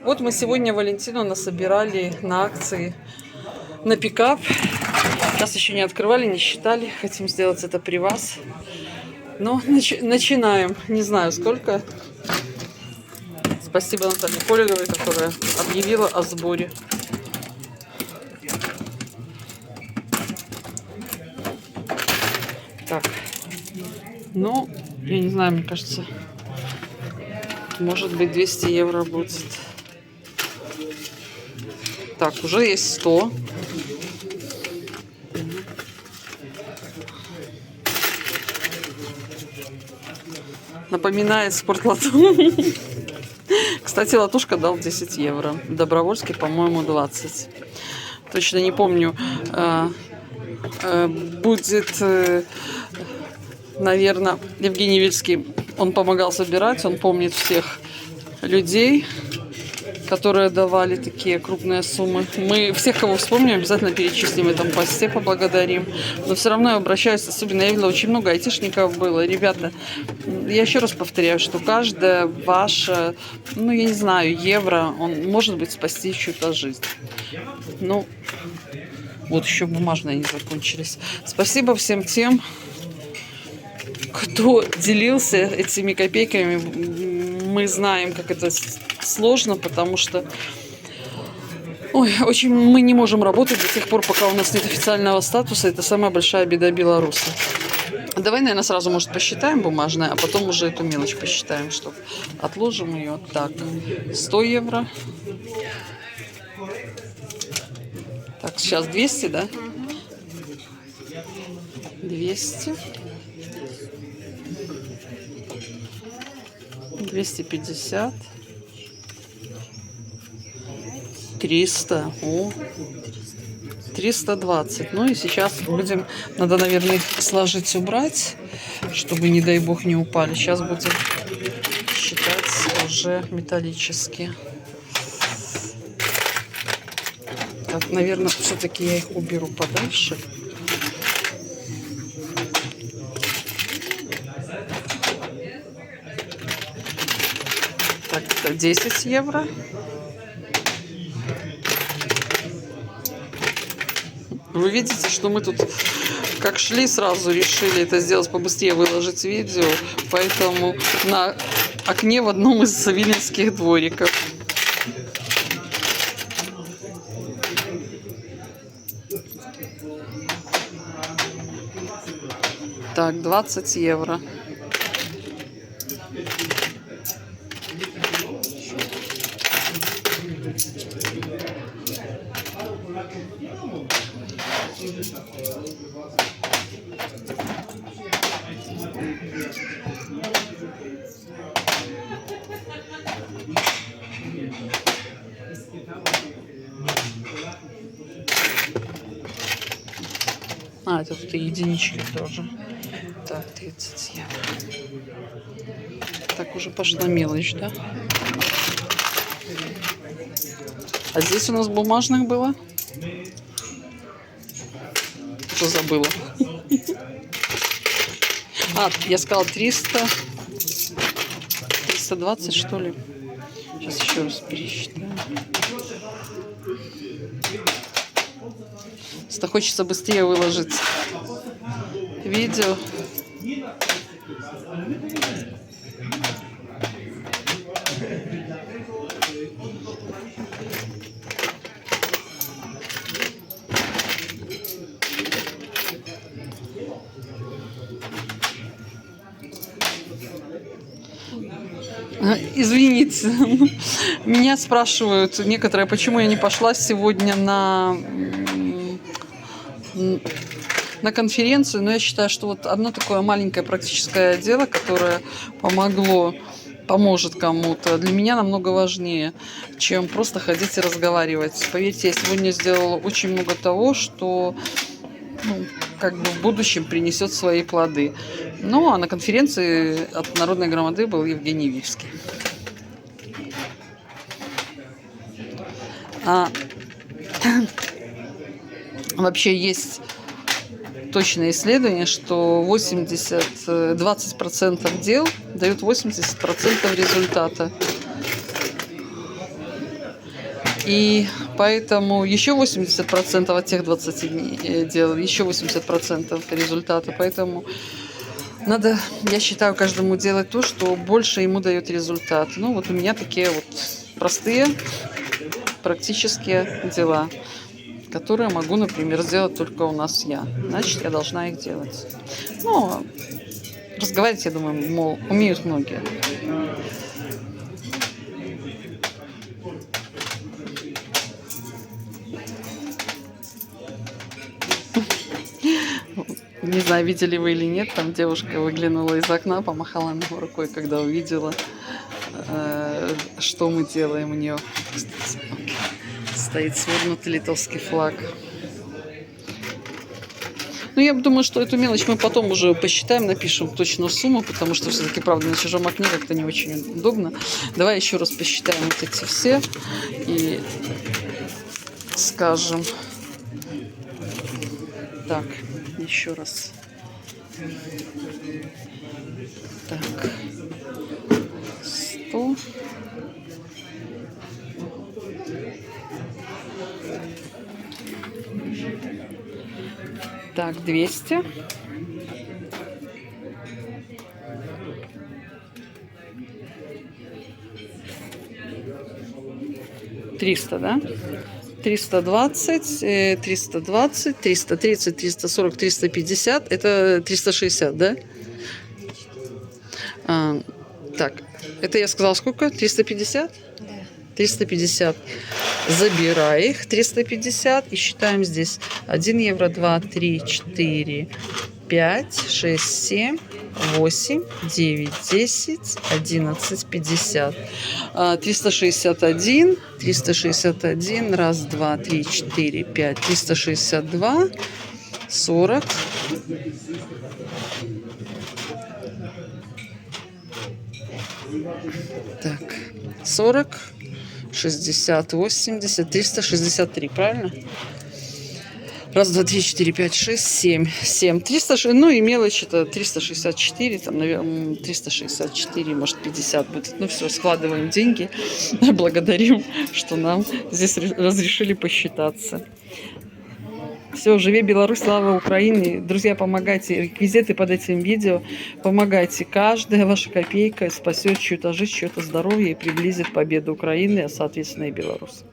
Вот мы сегодня Валентину насобирали на акции на пикап. Нас еще не открывали, не считали. Хотим сделать это при вас. Но начинаем. Не знаю сколько. Спасибо Наталье Колеговой, которая объявила о сборе. Так. Ну, я не знаю, мне кажется, может быть 200 евро будет. Так, уже есть 100. Напоминает спортлоту. Кстати, Латушка дал 10 евро. Добровольский, по-моему, 20. Точно не помню. Будет, наверное, Евгений Вильский. Он помогал собирать. Он помнит всех людей, которые давали такие крупные суммы. Мы всех, кого вспомним, обязательно перечислим в этом посте, поблагодарим. Но все равно я обращаюсь, особенно я видела, очень много айтишников было. Ребята, я еще раз повторяю, что каждая ваша, ну, я не знаю, евро, он может быть спасти чью-то жизнь. Ну, вот еще бумажные не закончились. Спасибо всем тем, кто делился этими копейками. Мы знаем, как это сложно, потому что очень мы не можем работать до тех пор, пока у нас нет официального статуса. Это самая большая беда белоруса. Давай, наверное, сразу, может, посчитаем бумажное, а потом уже эту мелочь посчитаем, что отложим ее. Так, 100 евро. Так, сейчас 200, да? 200. 250. 300. О, 320. Ну и сейчас будем, надо, наверное, их сложить, убрать, чтобы, не дай бог, не упали. Сейчас будем считать уже металлические. Так, наверное, все-таки я их уберу подальше. Так, это 10 евро. Вы видите, что мы тут как шли, сразу решили это сделать побыстрее, выложить видео. Поэтому на окне в одном из савининских двориков. Так, 20 евро. А, это тут единички тоже. Так, 30 евро. Так, уже пошла мелочь, да? А здесь у нас бумажных было? Что забыла? А, я сказала 300. 320, что ли? Сейчас еще раз пересчитаю. Просто хочется быстрее выложить видео. Извините, меня спрашивают некоторые, почему я не пошла сегодня на конференцию, но я считаю, что вот одно такое маленькое практическое дело, которое поможет кому-то, для меня намного важнее, чем просто ходить и разговаривать. Поверьте, я сегодня сделала очень много того, что как бы в будущем принесет свои плоды. Ну, а на конференции от Народной громады был Евгений Вильский. Вообще есть точное исследование, что 20% дел дают 80% результата. И поэтому еще 80% от тех 20 дней делал, еще 80% результата. Поэтому надо, я считаю, каждому делать то, что больше ему дает результат. Ну, вот у меня такие вот простые, практические дела, которые могу, например, сделать только у нас я. Значит, я должна их делать. Ну, разговаривать, я думаю, мол, умеют многие. Не знаю, видели вы или нет, там девушка выглянула из окна, помахала ему рукой, когда увидела, что мы делаем у нее. Стоит свернутый литовский флаг. Ну, я думаю, что эту мелочь мы потом уже посчитаем, напишем точную сумму, потому что все-таки, правда, на чужом окне как-то не очень удобно. Давай еще раз посчитаем вот эти все и скажем. Так, еще раз. Так, 100. Так, 200. 300, да? 320, 320, 330, 340, 350. Это 360, да? Так, это я сказала сколько? 350? Да. 350. Забирай их, 350. И считаем здесь 1 евро, 2, 3, 4, 5, 6, 7, 8, 9, 10, 11, 50. 361, 361, раз, два, три, 4, 5, 362, 40. Так, 40, 60, 80, 363, правильно? Раз, два, три, 4, 5, 6, 7. 7. 306, ну и мелочь это 364, там, наверное, 364, может 50 будет. Ну все, складываем деньги. Благодарим, что нам здесь разрешили посчитаться. Все, живи Беларусь, слава Украине. Друзья, помогайте. Реквизиты под этим видео. Помогайте. Каждая ваша копейка спасет чью-то жизнь, чье-то здоровье и приблизит победу Украины, а соответственно и Беларусь.